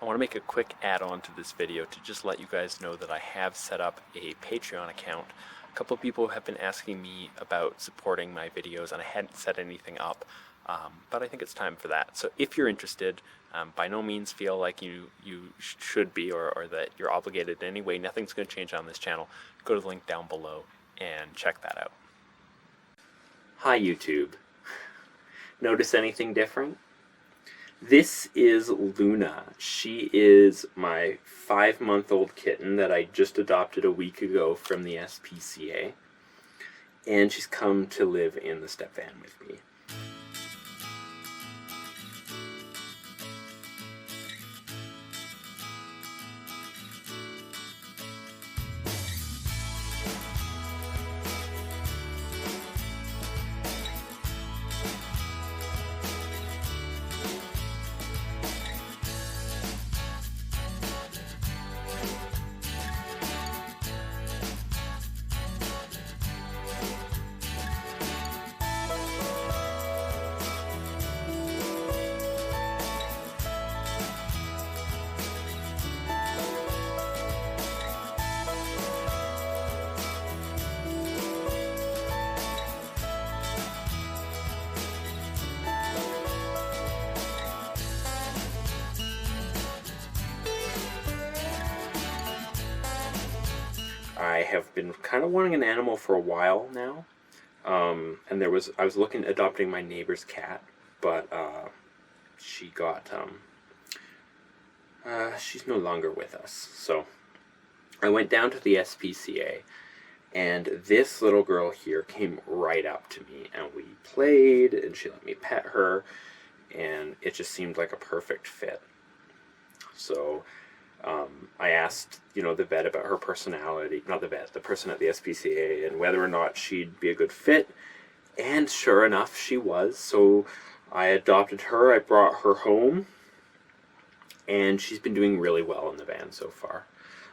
I want to make a quick add-on to this video to just let you guys know that I have set up a Patreon account. A couple of people have been asking me about supporting my videos and I hadn't set anything up, but I think it's time for that. So if you're interested, by no means feel like you should be or that you're obligated in any way. Nothing's going to change on this channel. Go to the link down below and check that out. Hi YouTube. Notice anything different? This is Luna. She is my 5-month-old kitten that I just adopted a week ago from the SPCA. And she's come to live in the step van with me. I have been kind of wanting an animal for a while now, and I was looking at adopting my neighbor's cat, but she's no longer with us. So I went down to the SPCA, and this little girl here came right up to me, and we played, and she let me pet her, and it just seemed like a perfect fit. So I asked, the vet about her personality, not the vet, the person at the SPCA, and whether or not she'd be a good fit, and sure enough, she was. So I adopted her, I brought her home, and she's been doing really well in the van so far.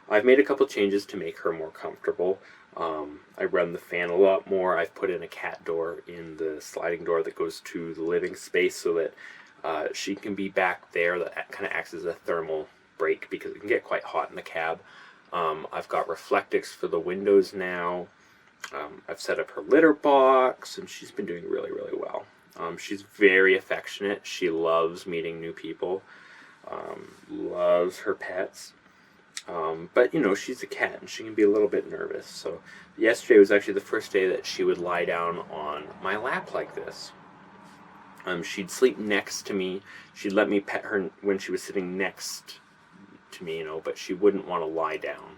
I've made a couple changes to make her more comfortable. I run the fan a lot more. I've put in a cat door in the sliding door that goes to the living space so that she can be back there. That kind of acts as a thermal break because it can get quite hot in the cab. I've got reflectix for the windows now. I've set up her litter box, and she's been doing really, really well. She's very affectionate. She loves meeting new people, loves her pets. But she's a cat and she can be a little bit nervous. So yesterday was actually the first day that she would lie down on my lap like this. She'd sleep next to me. She'd let me pet her when she was sitting next to me, but she wouldn't want to lie down.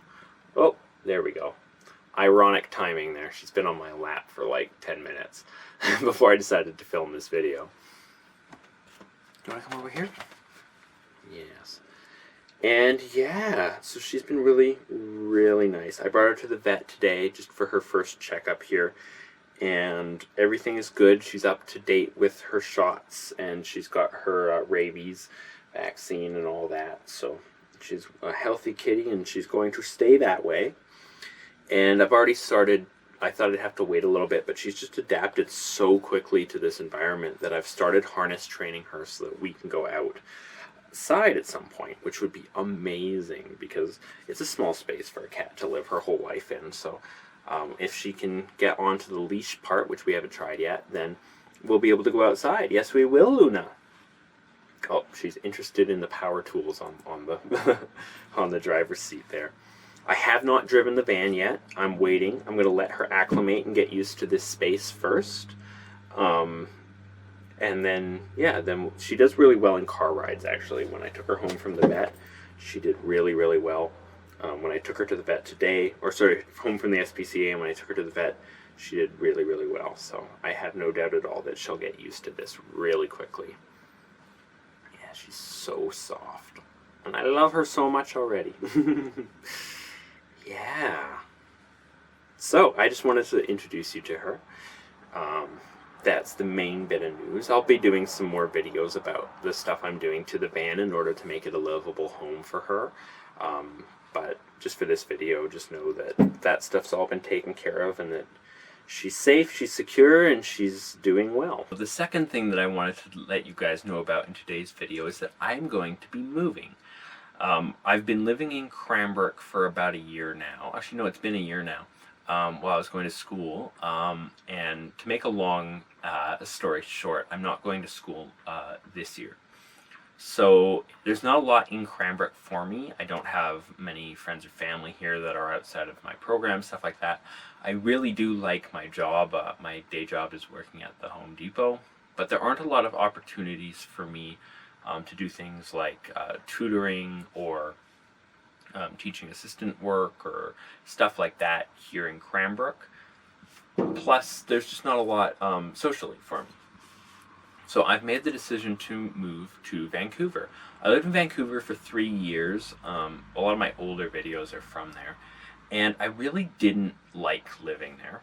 Oh, there we go. Ironic timing there. She's been on my lap for like 10 minutes before I decided to film this video. Do you want to come over here? Yes. And yeah, so she's been really, really nice. I brought her to the vet today just for her first checkup here, and everything is good. She's up to date with her shots, and she's got her rabies vaccine and all that. So she's a healthy kitty, and she's going to stay that way. And I've already started, I thought I'd have to wait a little bit, but she's just adapted so quickly to this environment that I've started harness training her so that we can go outside at some point, which would be amazing because it's a small space for a cat to live her whole life in. So if she can get onto the leash part, which we haven't tried yet, then we'll be able to go outside. Yes, we will, Luna. Oh, she's interested in the power tools on the on the driver's seat there. I have not driven the van yet. I'm waiting. I'm going to let her acclimate and get used to this space first. And then, yeah, then she does really well in car rides, actually. When I took her home from the vet, she did really, really well. When I took her to the vet today, home from the SPCA, and when I took her to the vet, she did really, really well. So I have no doubt at all that she'll get used to this really quickly. Yeah, she's so soft. And I love her so much already. Yeah. So, I just wanted to introduce you to her. That's the main bit of news. I'll be doing some more videos about the stuff I'm doing to the van in order to make it a livable home for her. But just for this video, just know that that stuff's all been taken care of and that she's safe, she's secure, and she's doing well. The second thing that I wanted to let you guys know about in today's video is that I'm going to be moving. I've been living in Cranbrook for about a year now. Actually, no, it's been a year now. While I was going to school. And to make a long story short, I'm not going to school this year. So there's not a lot in Cranbrook for me. I don't have many friends or family here that are outside of my program, stuff like that. I really do like my job. My day job is working at the Home Depot, but there aren't a lot of opportunities for me to do things like tutoring or teaching assistant work or stuff like that here in Cranbrook. Plus, there's just not a lot socially for me. So I've made the decision to move to Vancouver. I lived in Vancouver for 3 years. A lot of my older videos are from there. And I really didn't like living there.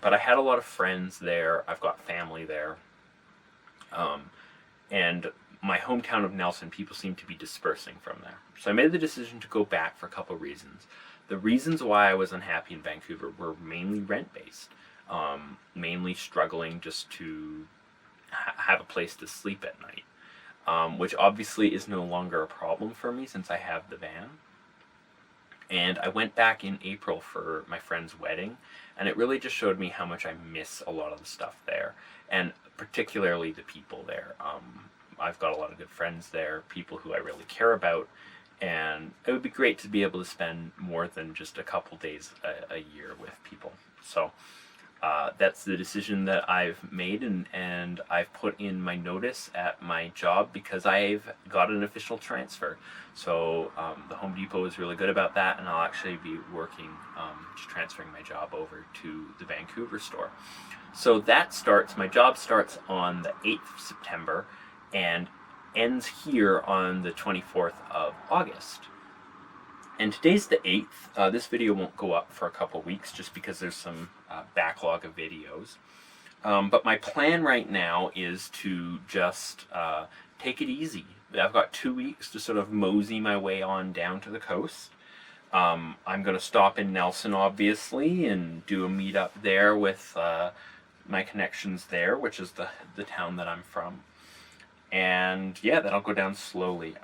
But I had a lot of friends there. I've got family there. And my hometown of Nelson, people seem to be dispersing from there. So I made the decision to go back for a couple of reasons. The reasons why I was unhappy in Vancouver were mainly rent-based. Mainly struggling just to have a place to sleep at night, which obviously is no longer a problem for me since I have the van. And I went back in April for my friend's wedding, and it really just showed me how much I miss a lot of the stuff there, and particularly the people there. I've got a lot of good friends there, people who I really care about, and it would be great to be able to spend more than just a couple days a year with people. So that's the decision that I've made, and I've put in my notice at my job because I've got an official transfer. So the Home Depot is really good about that, and I'll actually be working, just transferring my job over to the Vancouver store. So that starts, my job starts on the 8th of September and ends here on the 24th of August. And today's the 8th. This video won't go up for a couple weeks just because there's some backlog of videos. But my plan right now is to just take it easy. I've got 2 weeks to sort of mosey my way on down to the coast. I'm going to stop in Nelson, obviously, and do a meetup there with my connections there, which is the town that I'm from. And yeah, then I'll go down slowly.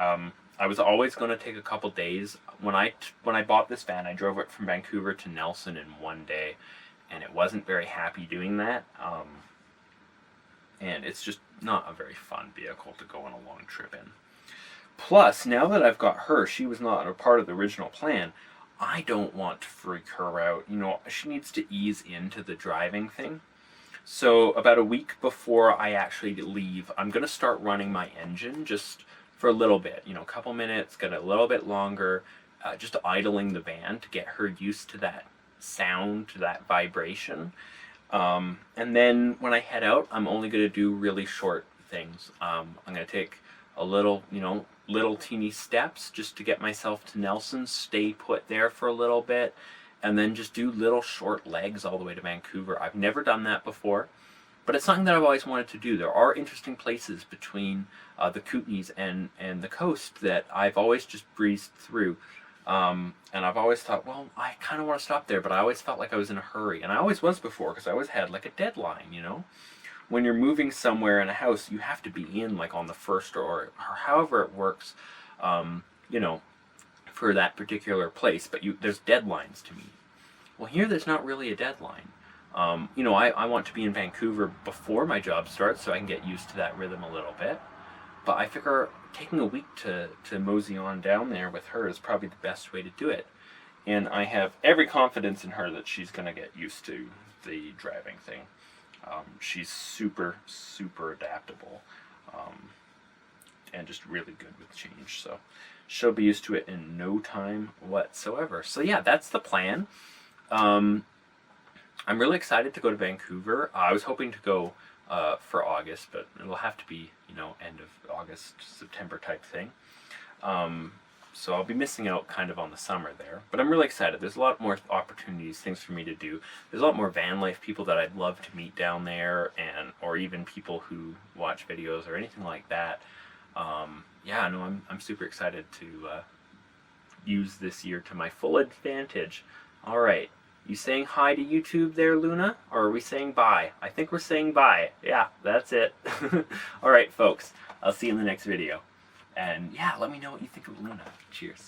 I was always going to take a couple days. When I bought this van, I drove it from Vancouver to Nelson in one day, and it wasn't very happy doing that. And it's just not a very fun vehicle to go on a long trip in. Plus, now that I've got her, she was not a part of the original plan. I don't want to freak her out. You know, she needs to ease into the driving thing. So about a week before I actually leave, I'm going to start running my engine just for a little bit, you know, a couple minutes, get a little bit longer, just idling the van to get her used to that sound, to that vibration. And then when I head out, I'm only going to do really short things. I'm going to take a little, little teeny steps just to get myself to Nelson, stay put there for a little bit, and then just do little short legs all the way to Vancouver. I've never done that before. But it's something that I've always wanted to do. There are interesting places between the Kootenays and the coast that I've always just breezed through. And I've always thought, well, I kind of want to stop there, but I always felt like I was in a hurry. And I always was before, because I always had like a deadline, When you're moving somewhere in a house, you have to be in like on the first or however it works, for that particular place. But there's deadlines to meet. Well, here there's not really a deadline. I want to be in Vancouver before my job starts so I can get used to that rhythm a little bit. But I figure taking a week to mosey on down there with her is probably the best way to do it. And I have every confidence in her that she's going to get used to the driving thing. She's super, super adaptable and just really good with change. So she'll be used to it in no time whatsoever. So yeah, that's the plan. I'm really excited to go to Vancouver. I was hoping to go for August, but it'll have to be, end of August, September type thing. So I'll be missing out kind of on the summer there. But I'm really excited. There's a lot more opportunities, things for me to do. There's a lot more van life people that I'd love to meet down there, or even people who watch videos or anything like that. I'm super excited to use this year to my full advantage. All right. You saying hi to YouTube there, Luna? Or are we saying bye? I think we're saying bye. Yeah, that's it. All right, folks. I'll see you in the next video. And yeah, let me know what you think of Luna. Cheers.